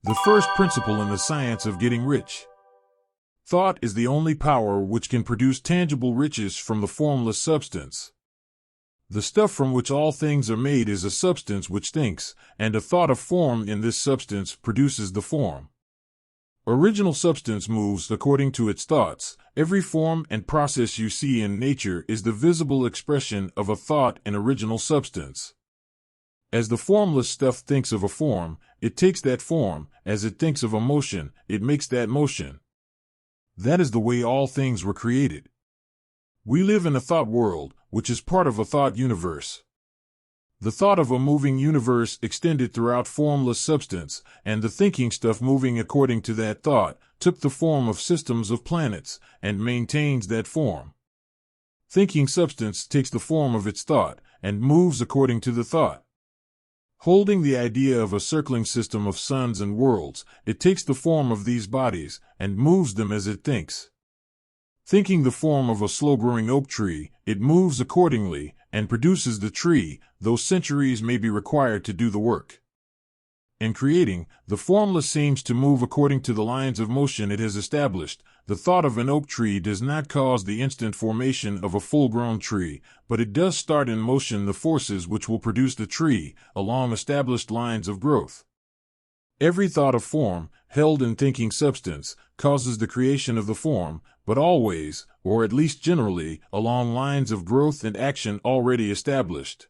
The first principle in the science of getting rich. Thought is the only power which can produce tangible riches from the formless substance. The stuff from which all things are made is a substance which thinks, and a thought of form in this substance produces the form. Original substance moves according to its thoughts. Every form and process you see in nature is the visible expression of a thought in original substance. As the formless stuff thinks of a form, it takes that form. As it thinks of a motion, it makes that motion. That is the way all things were created. We live in a thought world, which is part of a thought universe. The thought of a moving universe extended throughout formless substance, and the thinking stuff moving according to that thought took the form of systems of planets, and maintains that form. Thinking substance takes the form of its thought, and moves according to the thought. Holding the idea of a circling system of suns and worlds, it takes the form of these bodies, and moves them as it thinks. Thinking the form of a slow-growing oak tree, it moves accordingly, and produces the tree, though centuries may be required to do the work. In creating, the formless seems to move according to the lines of motion it has established. The thought of an oak tree does not cause the instant formation of a full-grown tree, but it does start in motion the forces which will produce the tree, along established lines of growth. Every thought of form, held in thinking substance, causes the creation of the form, but always, or at least generally, along lines of growth and action already established.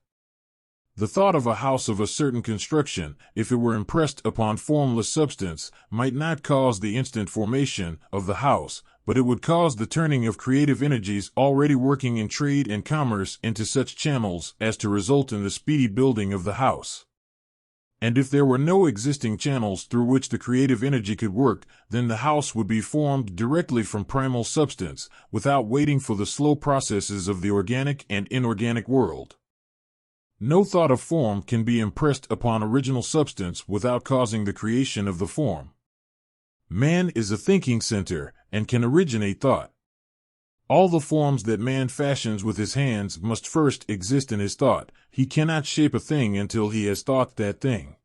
The thought of a house of a certain construction, if it were impressed upon formless substance, might not cause the instant formation of the house, but it would cause the turning of creative energies already working in trade and commerce into such channels as to result in the speedy building of the house. And if there were no existing channels through which the creative energy could work, then the house would be formed directly from primal substance, without waiting for the slow processes of the organic and inorganic world. No thought of form can be impressed upon original substance without causing the creation of the form. Man is a thinking center, and can originate thought. All the forms that man fashions with his hands must first exist in his thought. He cannot shape a thing until he has thought that thing.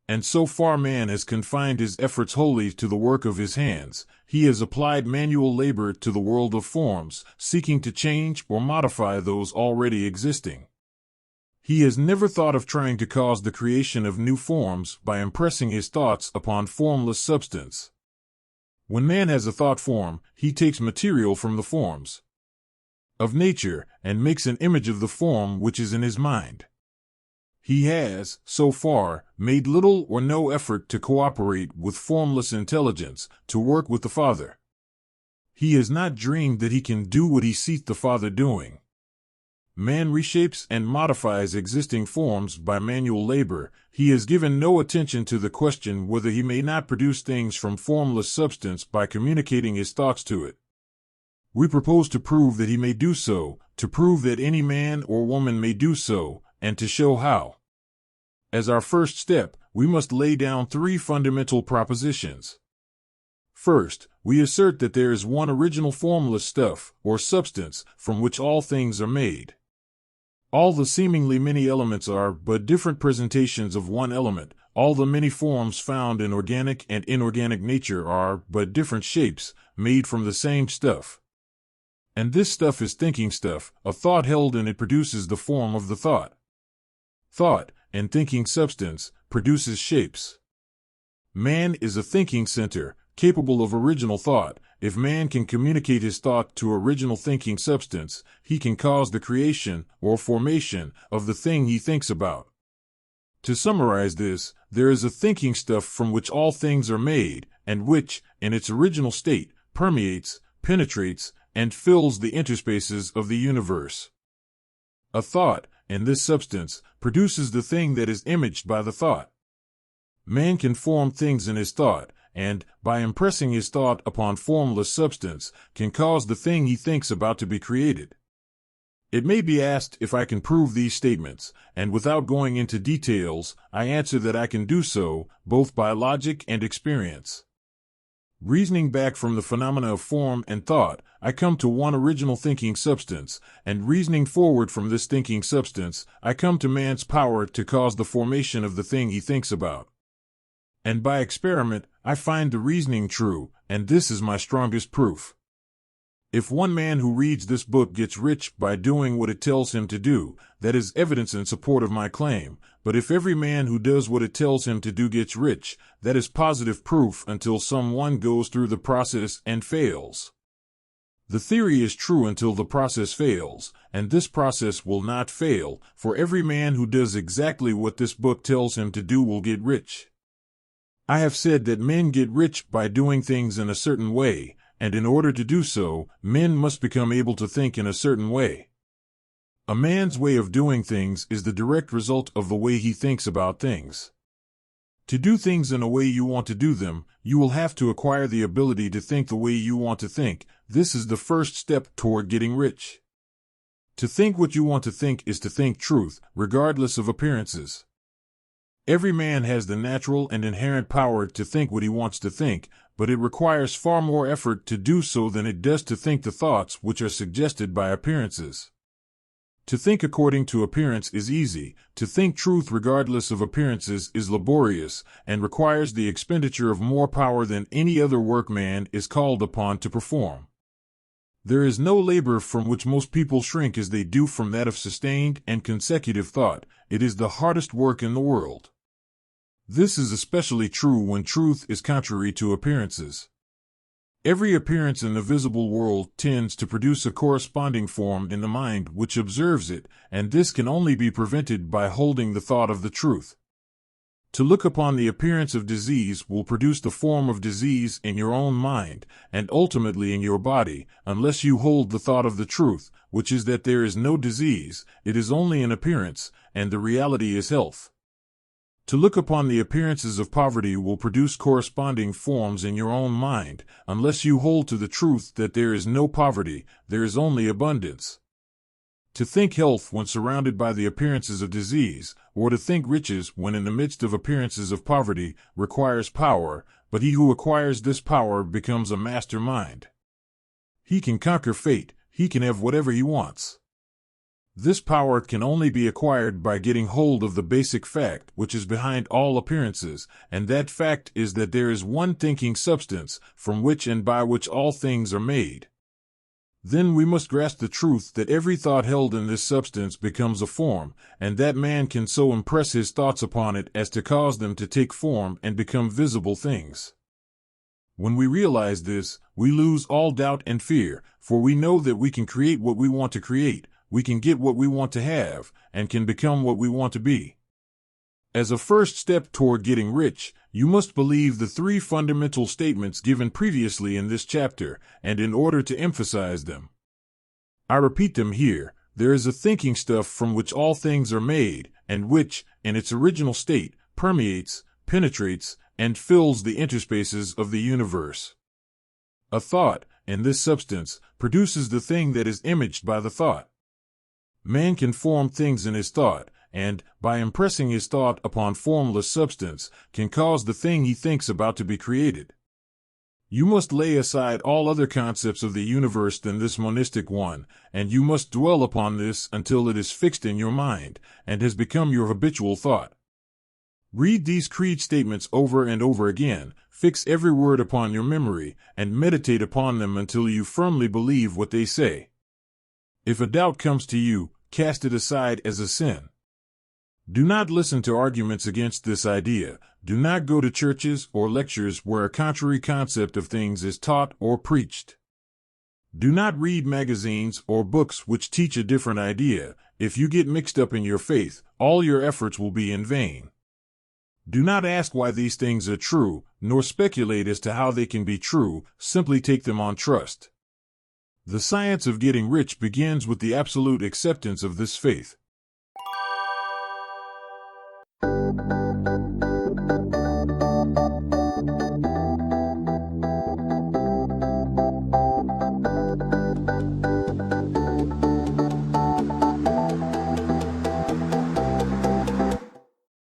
And so far man has confined his efforts wholly to the work of his hands. He has applied manual labor to the world of forms, seeking to change or modify those already existing. He has never thought of trying to cause the creation of new forms by impressing his thoughts upon formless substance. When man has a thought form, he takes material from the forms of nature and makes an image of the form which is in his mind. He has, so far, made little or no effort to cooperate with formless intelligence, to work with the Father. He has not dreamed that he can do what he sees the Father doing. Man reshapes and modifies existing forms by manual labor. He has given no attention to the question whether he may not produce things from formless substance by communicating his thoughts to it. We propose to prove that he may do so, to prove that any man or woman may do so, and to show how. As our first step, we must lay down three fundamental propositions. First, we assert that there is one original formless stuff, or substance, from which all things are made. All the seemingly many elements are but different presentations of one element. All the many forms found in organic and inorganic nature are but different shapes, made from the same stuff. And this stuff is thinking stuff. A thought held in it produces the form of the thought. Thought, and thinking substance, produces shapes. Man is a thinking center, capable of original thought. If man can communicate his thought to original thinking substance, he can cause the creation or formation of the thing he thinks about. To summarize this, there is a thinking stuff from which all things are made, and which, in its original state, permeates, penetrates, and fills the interspaces of the universe. A thought, and this substance, produces the thing that is imaged by the thought. Man can form things in his thought, and, by impressing his thought upon formless substance, can cause the thing he thinks about to be created. It may be asked if I can prove these statements, and without going into details, I answer that I can do so, both by logic and experience. Reasoning back from the phenomena of form and thought, I come to one original thinking substance, and reasoning forward from this thinking substance, I come to man's power to cause the formation of the thing he thinks about. and by experiment I find the reasoning true, and this is my strongest proof. If one man who reads this book gets rich by doing what it tells him to do, that is evidence in support of my claim. But if every man who does what it tells him to do gets rich, that is positive proof until someone goes through the process and fails. The theory is true until the process fails, and this process will not fail, for every man who does exactly what this book tells him to do will get rich. I have said that men get rich by doing things in a certain way, and in order to do so, men must become able to think in a certain way. A man's way of doing things is the direct result of the way he thinks about things. To do things in a way you want to do them, you will have to acquire the ability to think the way you want to think. This is the first step toward getting rich. To think what you want to think is to think truth, regardless of appearances. Every man has the natural and inherent power to think what he wants to think, but it requires far more effort to do so than it does to think the thoughts which are suggested by appearances. To think according to appearance is easy. To think truth regardless of appearances is laborious and requires the expenditure of more power than any other work man is called upon to perform. There is no labor from which most people shrink as they do from that of sustained and consecutive thought. It is the hardest work in the world. This is especially true when truth is contrary to appearances. Every appearance in the visible world tends to produce a corresponding form in the mind which observes it, and this can only be prevented by holding the thought of the truth. To look upon the appearance of disease will produce the form of disease in your own mind, and ultimately in your body, unless you hold the thought of the truth, which is that there is no disease, it is only an appearance, and the reality is health. To look upon the appearances of poverty will produce corresponding forms in your own mind, unless you hold to the truth that there is no poverty, there is only abundance. To think health when surrounded by the appearances of disease, or to think riches when in the midst of appearances of poverty, requires power, but he who acquires this power becomes a master mind. He can conquer fate, he can have whatever he wants. This power can only be acquired by getting hold of the basic fact which is behind all appearances, and that fact is that there is one thinking substance from which and by which all things are made. Then we must grasp the truth that every thought held in this substance becomes a form, and that man can so impress his thoughts upon it as to cause them to take form and become visible things. When we realize this, we lose all doubt and fear, for we know that we can create what we want to create, we can get what we want to have, and can become what we want to be. As a first step toward getting rich, you must believe the three fundamental statements given previously in this chapter, and in order to emphasize them, I repeat them here. There is a thinking stuff from which all things are made, and which, in its original state, permeates, penetrates, and fills the interspaces of the universe. A thought, in this substance, produces the thing that is imaged by the thought. Man can form things in his thought, and, by impressing his thought upon formless substance, can cause the thing he thinks about to be created. You must lay aside all other concepts of the universe than this monistic one, and you must dwell upon this until it is fixed in your mind, and has become your habitual thought. Read these creed statements over and over again, fix every word upon your memory, and meditate upon them until you firmly believe what they say. If a doubt comes to you, cast it aside as a sin. Do not listen to arguments against this idea. Do not go to churches or lectures where a contrary concept of things is taught or preached. Do not read magazines or books which teach a different idea. If you get mixed up in your faith, all your efforts will be in vain. Do not ask why these things are true, nor speculate as to how they can be true. Simply take them on trust. The science of getting rich begins with the absolute acceptance of this faith.